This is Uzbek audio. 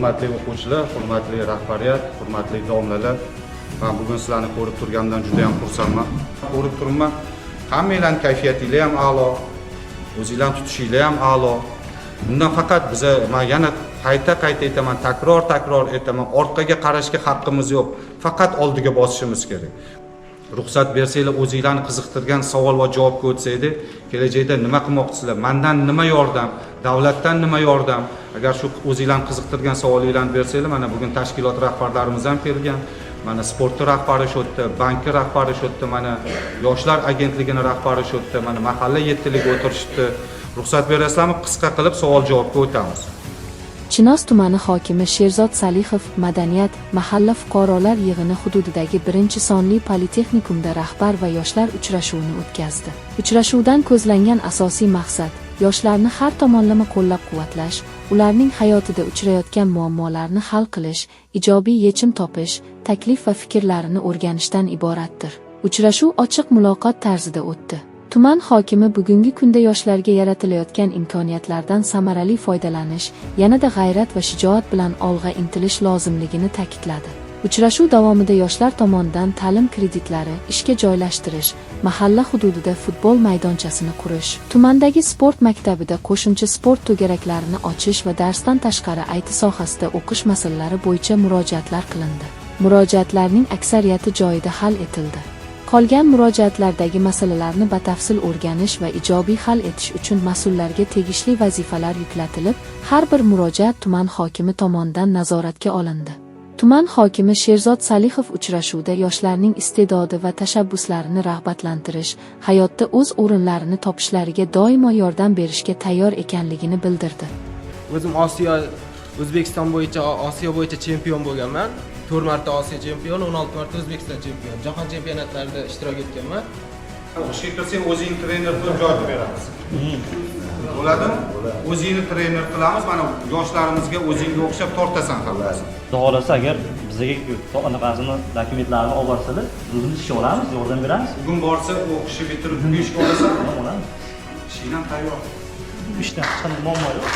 Hurmatli o'quvchilar, hurmatli rahbariyat, hurmatli domlalar, men bugun sizlarni ko'rib turganimdan juda ham xursandman. Ko'rib turibman, hammanglarning kayfiyatinglar ham a'lo, o'zinglarning tutishinglar ham a'lo. Bundan faqat biza, men yana qayta aytaman, takror aytaman, orqaga qarashga haqqimiz yo'q. Faqat oldiga bosishimiz kerak. Ruxsat bersanglar, o'zinglarni qiziqtirgan savol va javobga o'tsaydi, kelajakda nima qilmoqchisizlar, mendan nima yordam, davlatdan nima yordam, agar shu o'zinglarni qiziqtirgan savolinglarni bersanglar, mana bugun tashkilot rahbarlarimiz ham kelgan, mana sportni rahbari shu yerda, bankni rahbari shu yerda, mana yoshlar agentligining rahbari shu yerda, mana mahalla yettiligiga o'tirishibdi. Ruxsat berasizlarmi, qisqa qilib savol-javobga o'tamiz. Chinoz tumani hokimi Sherzod Salixov madaniyat mahalla fuqarolar yig'ini hududidagi 1-sonli politexnikumda rahbar va yoshlar uchrashuvini o'tkazdi. Uchrashuvdan ko'zlangan asosiy maqsad yoshlarni har tomonlama qo'llab-quvvatlash, ularning hayotida uchrayotgan muammolarni hal qilish, ijobiy yechim topish, taklif va fikrlarini o'rganishdan iboratdir. Uchrashuv ochiq muloqot tarzida o'tdi. Tuman hokimi bugungi kunda yoshlarga yaratilayotgan imkoniyatlardan samarali foydalanish, yanada g'ayrat va shijoat bilan olg'a intilish lozimligini ta'kidladi. Uchrashuv davomida yoshlar tomonidan ta'lim kreditlari, ishga joylashtirish, mahalla hududida futbol maydonchasini qurish, tumandagi sport maktabida qo'shimcha sport to'garaklarini ochish va darsdan tashqari IT sohasida o'qish masalalari bo'yicha murojaatlar qilindi. Murojaatlarning aksariyati joyida hal etildi. Qolgan murojaatlardagi masalalarni batafsil o'rganish va ijobiy hal etish uchun mas'ullarga tegishli vazifalar yuklatilib, har bir murojaat tuman hokimi tomonidan nazoratga olindi. Tuman hokimi Sherzod Salixov uchrashuvda yoshlarning iste'dodi va tashabbuslarini rag'batlantirish, hayotda o'z o'rinlarini topishlariga doimo yordam berishga tayyor ekanligini bildirdi. O'zim O'zbekiston bo'yicha Osiyo bo'yicha chempion bo'lganman. 4 marta Osiyo chempioni, 16 marta O'zbekiston chempioni. Jahon chempionatlarida ishtirok etganman. O'shga kirsang, o'zing trener qilib joy beramiz. Bo'ladimi? O'zingni trener qilamiz, mana yoshlarimizga o'zingga o'xshab tortasan hammasi. Xohlasa agar bizga anaqasini dokumentlarini olib borsalar, o'zimiz ishga olamiz, yordam beramiz. Bugun borsa, o'qishni bitirib, bugun ishga olasan, olamiz. ishingdan tayyor. Ishdan chiqqan muammo yo'q.